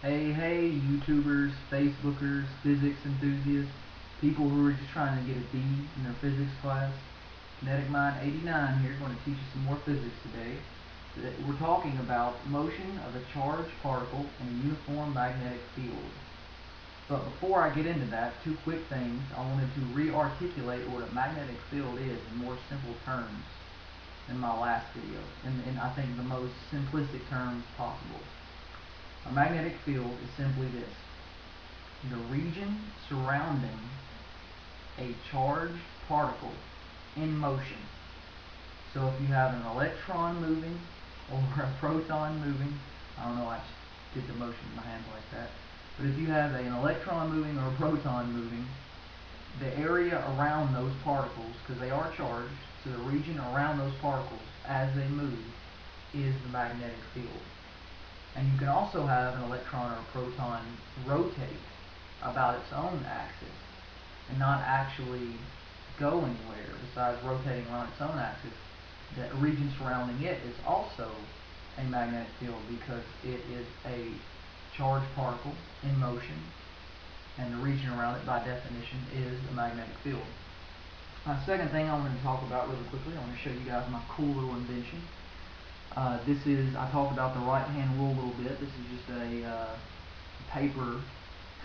Hey, YouTubers, Facebookers, physics enthusiasts, people who are just trying to get a D in their physics class. Kinetic Mind 89 here, going to teach you some more physics today. We're talking about motion of a charged particle in a uniform magnetic field. But before I get into that, two quick things. I wanted to re-articulate what a magnetic field is in more simple terms than my last video, in I think the most simplistic terms possible. A magnetic field is simply this: the region surrounding a charged particle in motion. So if you have an electron moving or a proton moving, I don't know, I just did the motion with my hands like that, but if you have an electron moving or a proton moving, the area around those particles, because they are charged, so the region around those particles as they move is the magnetic field. And you can also have an electron or a proton rotate about its own axis and not actually go anywhere besides rotating around its own axis. The region surrounding it is also a magnetic field because it is a charged particle in motion, and the region around it by definition is the magnetic field. Second thing I want to talk about really quickly, I want to show you guys my cool little invention. I talked about the right-hand rule a little bit. This is just a paper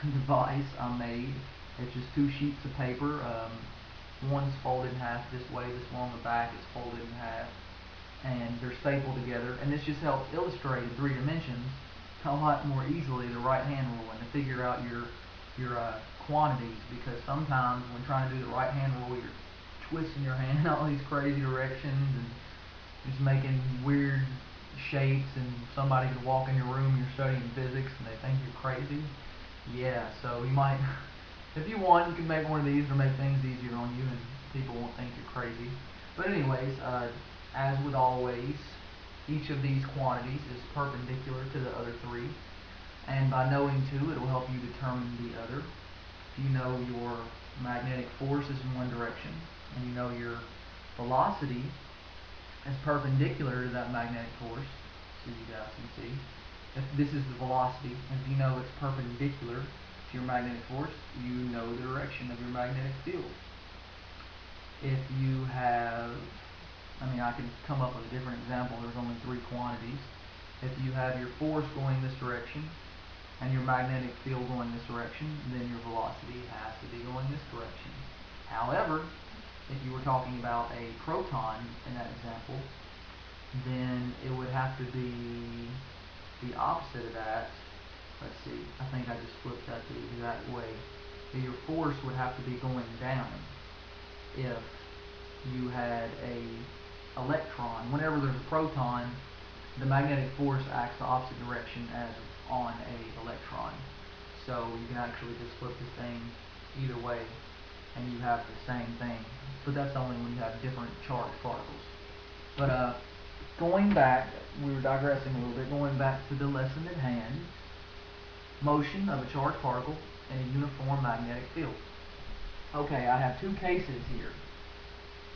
device I made. It's just two sheets of paper. One's folded in half this way, this one on the back is folded in half, and they're stapled together. And this just helps illustrate in 3 dimensions a lot more easily the right-hand rule and to figure out your quantities, because sometimes when trying to do the right-hand rule, you're twisting your hand in all these crazy directions and just making weird shapes, and somebody could walk in your room, you're studying physics, and they think you're crazy. Yeah, so you might, if you want, you can make one of these to make things easier on you, and people won't think you're crazy. But anyways, as with always, each of these quantities is perpendicular to the other 3, and by knowing 2, it will help you determine the other. If you know your magnetic force is in one direction, and you know your velocity is perpendicular to that magnetic force, so you guys can see, if this is the velocity, if you know it's perpendicular to your magnetic force, you know the direction of your magnetic field. If you have, I can come up with a different example. There's only 3 quantities. If you have your force going this direction and your magnetic field going this direction, then your velocity has to be going this direction. However, if you were talking about a proton in that example, then it would have to be the opposite of that. Let's see, I think I just flipped that the exact way. Your force would have to be going down if you had a electron. Whenever there's a proton, the magnetic force acts the opposite direction as on a electron. So you can actually just flip this thing either way and you have the same thing. But that's only when you have different charged particles. But going back, we were digressing a little bit, going back to the lesson at hand, motion of a charged particle in a uniform magnetic field. Okay, I have 2 cases here.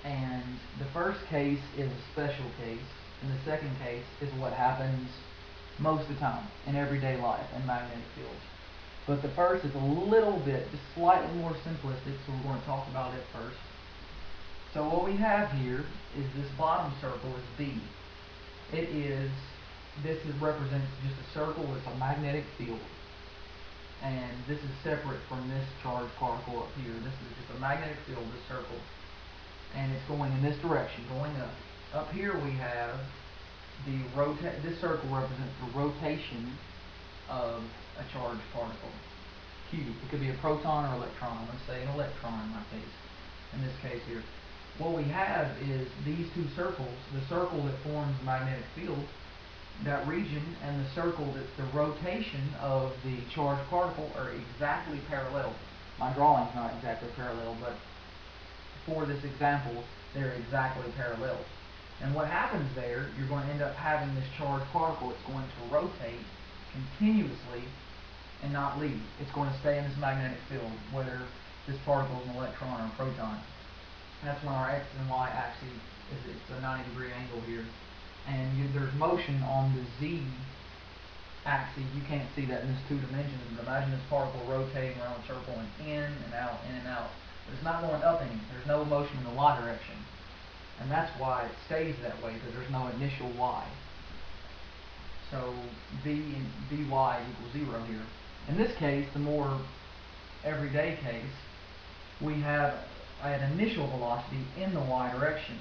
And the first case is a special case, and the second case is what happens most of the time in everyday life in magnetic fields. But the first is a little bit, just slightly more simplistic, so we're going to talk about it first. So what we have here is this bottom circle is B. This represents just a circle, it's a magnetic field. And this is separate from this charged particle up here. This is just a magnetic field, this circle. And it's going in this direction, going up. Up here we have this circle represents the rotation of a charged particle. Q. It could be a proton or electron. I'm going to say an electron in my case. In this case here. What we have is these 2 circles, the circle that forms the magnetic field, that region, and the circle that's the rotation of the charged particle are exactly parallel. My drawing's not exactly parallel, but for this example, they're exactly parallel. And what happens there, you're going to end up having this charged particle. It's going to rotate continuously and not leave. It's going to stay in this magnetic field, whether this particle is an electron or a proton. That's when our x and y axis it's a 90-degree angle here. And there's motion on the z axes. You can't see that in this 2 dimensions, but imagine this particle rotating around the circle and in and out, in and out. But it's not going up any. There's no motion in the y direction. And that's why it stays that way, because there's no initial y. So v and dy equals 0 here. In this case, the more everyday case, we have an initial velocity in the y direction.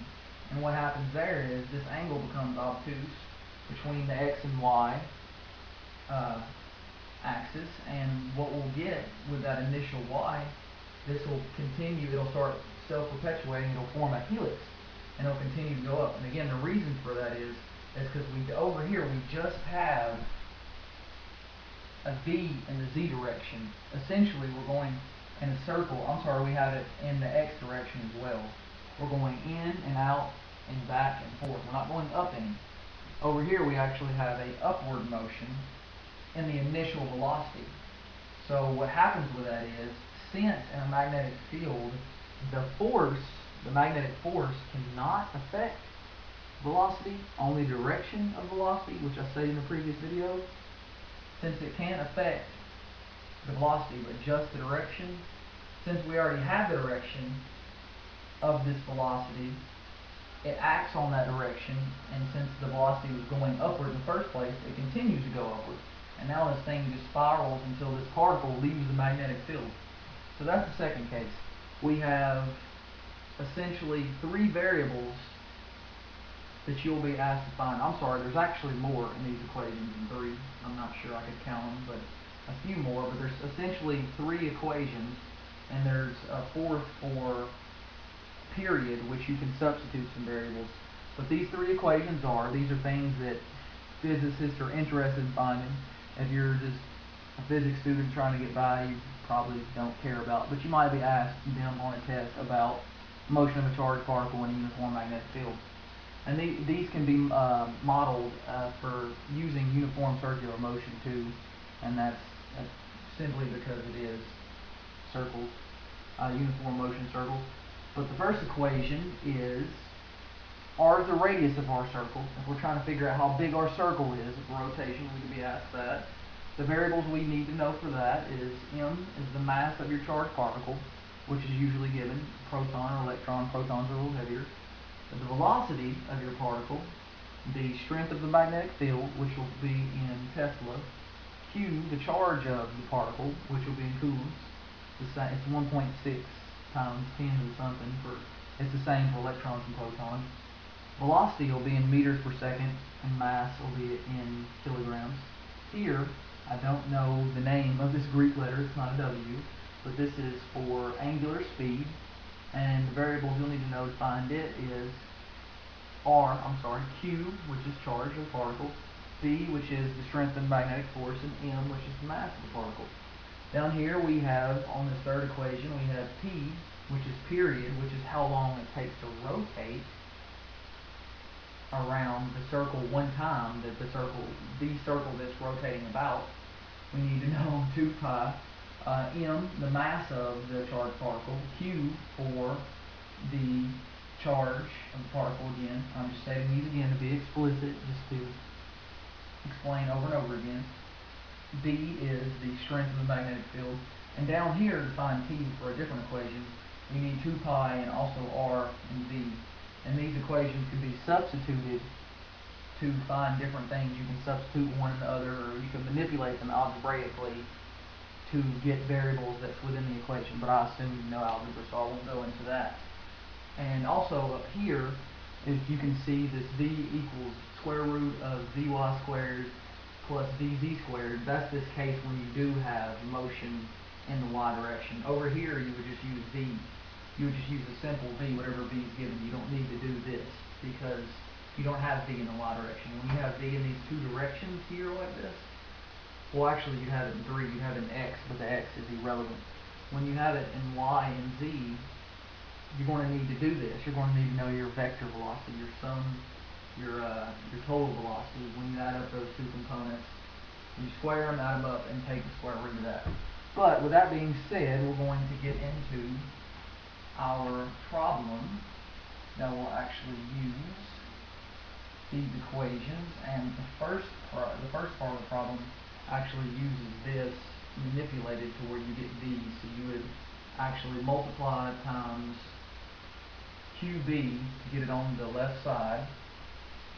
And what happens there is this angle becomes obtuse between the x and y axis, and what we'll get with that initial y, this will continue, it'll start self-perpetuating, it'll form a helix, and it'll continue to go up. And again, the reason for that is because over here we just have a v in the z direction. Essentially, we're going in a circle. We have it in the x direction as well. We're going in and out and back and forth. We're not going up any. Over here, we actually have a upward motion in the initial velocity. So what happens with that is, since in a magnetic field, the magnetic force cannot affect velocity, only direction of velocity, which I stated in the previous video. Since it can't affect the velocity but just the direction, since we already have the direction of this velocity, it acts on that direction, and since the velocity was going upward in the first place, it continues to go upward. And now this thing just spirals until this particle leaves the magnetic field. So that's the second case. We have essentially 3 variables that you'll be asked to find. There's actually more in these equations than 3. I'm not sure I could count them, but a few more. But there's essentially 3 equations, and there's a 4th for period, which you can substitute some variables. But these 3 equations these are things that physicists are interested in finding. If you're just a physics student trying to get by, you probably don't care about, but you might be asked them on a test about motion of a charged particle in a uniform magnetic field. And these can be modeled for using uniform circular motion too, and that's simply because it is circles, uniform motion circles. But the first equation is r is the radius of our circle. If we're trying to figure out how big our circle is of rotation, we could be asked that. The variables we need to know for that is m is the mass of your charged particle, which is usually given proton or electron. Protons are a little heavier. The velocity of your particle, the strength of the magnetic field, which will be in Tesla, Q, the charge of the particle, which will be in coulombs. It's 1.6 times 10 to the something. It's the same for electrons and protons. Velocity will be in meters per second, and mass will be in kilograms. Here, I don't know the name of this Greek letter, it's not a W, but this is for angular speed, and the variables you'll need to know to find it is Q, which is charge of the particle, V, which is the strength of the magnetic force, and M, which is the mass of the particle. Down here we have, on this third equation, we have P, which is period, which is how long it takes to rotate around the circle one time, the circle that's rotating about. We need to know 2 pi. M, the mass of the charged particle. Q, for the charge of the particle again. I'm just stating these again to be explicit, just to explain over and over again. B is the strength of the magnetic field. And down here, to find P for a different equation, we need 2 pi and also R and V. And these equations can be substituted to find different things. You can substitute one and the other, or you can manipulate them algebraically to get variables that's within the equation. But I assume you know algebra, so I won't go into that. And also up here, if you can see this V equals square root of Vy squared plus Vz squared. That's this case when you do have motion in the y direction. Over here, you would just use V. You would just use a simple V, whatever V is given. You don't need to do this because you don't have V in the y direction. When you have V in these 2 directions here like this, well, actually you'd have it in 3. You'd have it in X, but the X is irrelevant. When you have it in Y and Z, you're going to need to do this. You're going to need to know your vector velocity, your sum, your total velocity. When you add up those 2 components, you square them, add them up, and take the square root of that. But with that being said, we're going to get into our problem that we'll actually use these equations, and the first part of the problem actually uses this manipulated to where you get d. So you would actually multiply times QB to get it on the left side.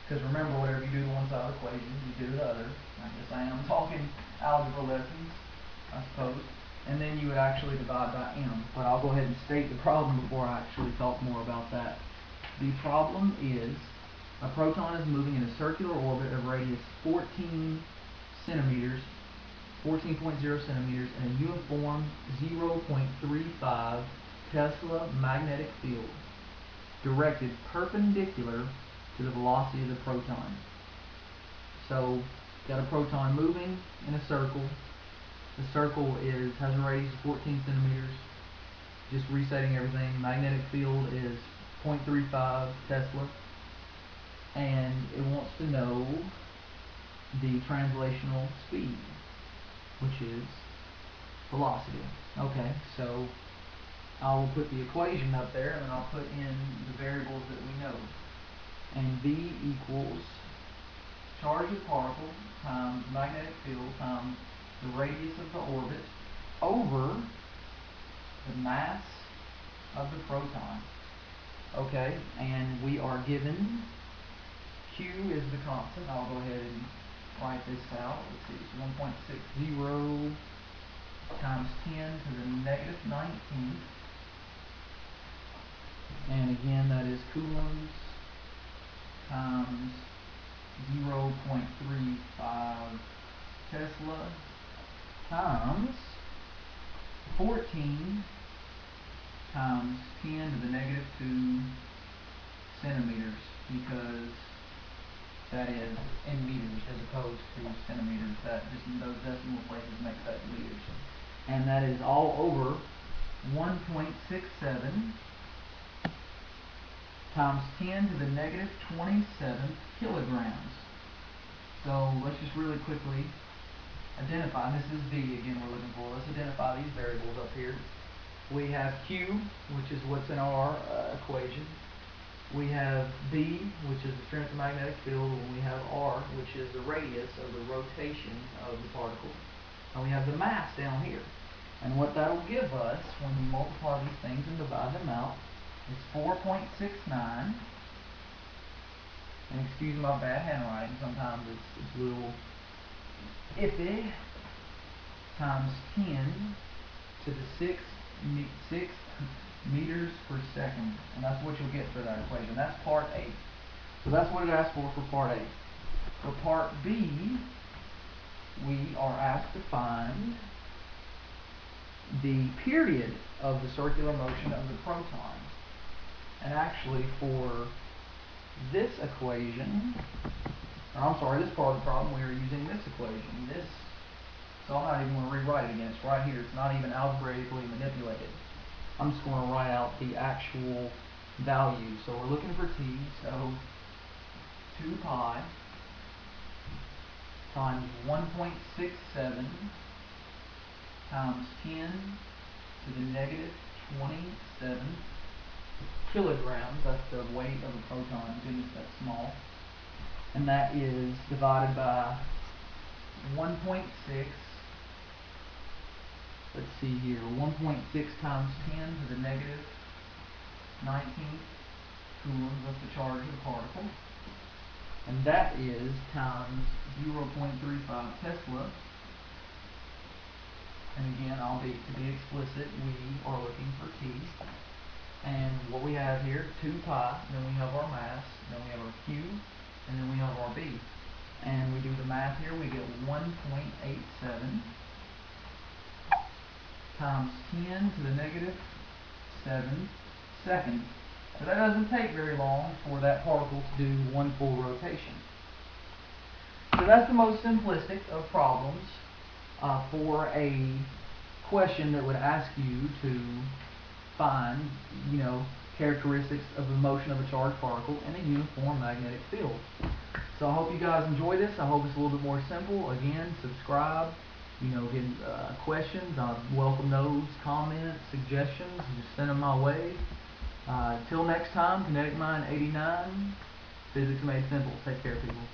Because remember, whatever you do to one side of the equation, you do to the other. I guess I am talking algebra lessons, I suppose. And then you would actually divide by m. But I'll go ahead and state the problem before I actually talk more about that. The problem is a proton is moving in a circular orbit of radius 14 centimeters, 14.0 centimeters, in a uniform 0.35 Tesla magnetic field directed perpendicular to the velocity of the proton. So, got a proton moving in a circle. The circle has a radius of 14 centimeters. Just resetting everything. Magnetic field is 0.35 Tesla. And it wants to know the translational speed, which is velocity. Okay, so I'll put the equation up there, and then I'll put in the variables that we know. And V equals charge of particle times magnetic field times the radius of the orbit over the mass of the proton. Okay, and we are given Q is the constant. I'll go ahead and write this out. Let's see, it's 1.60 times 10 to the negative 19th. And again, that is coulombs times 0.35 Tesla times 14 times 10 to the negative 2 centimeters, because that is in meters as opposed to centimeters. That just those decimal places make that meters. And that is all over 1.67 times 10 to the negative 27 kilograms. So let's just really quickly identify, and this is V again we're looking for. Let's identify these variables up here. We have Q, which is what's in our equation. We have B, which is the strength of the magnetic field, and we have R, which is the radius of the rotation of the particle. And we have the mass down here. And what that will give us, when we multiply these things and divide them out, is 4.69. And excuse my bad handwriting, sometimes it's a little iffy, times 10 to the 6 meters per second. And that's what you'll get for that equation. That's part A. So that's what it asks for part A. For part B, we are asked to find the period of the circular motion of the proton. And actually for this equation, or I'm sorry, this part of the problem, we are using this equation. So I'm not even going to rewrite it again. It's right here. It's not even algebraically manipulated. I'm just going to write out the actual value. So we're looking for T, so 2 pi times 1.67 times 10 to the negative 27 kilograms. That's the weight of a proton. Goodness, that's small. And that is divided by 1.6. Let's see here. 1.6 times 10 to the negative 19th coulombs. That's the charge of the particle. And that is times 0.35 Tesla. And again, to be explicit, we are looking for T. And what we have here, 2 pi, then we have our mass, then we have our Q, and then we have our B. And we do the math here, we get 1.87 times 10 to the negative 7 seconds. So that doesn't take very long for that particle to do one full rotation. So that's the most simplistic of problems for a question that would ask you to find, characteristics of the motion of a charged particle in a uniform magnetic field. So I hope you guys enjoy this. I hope it's a little bit more simple. Again, subscribe. Get questions. I welcome those, comments, suggestions. Just send them my way. Till next time, Kinetic Mind 89. Physics Made Simple. Take care, people.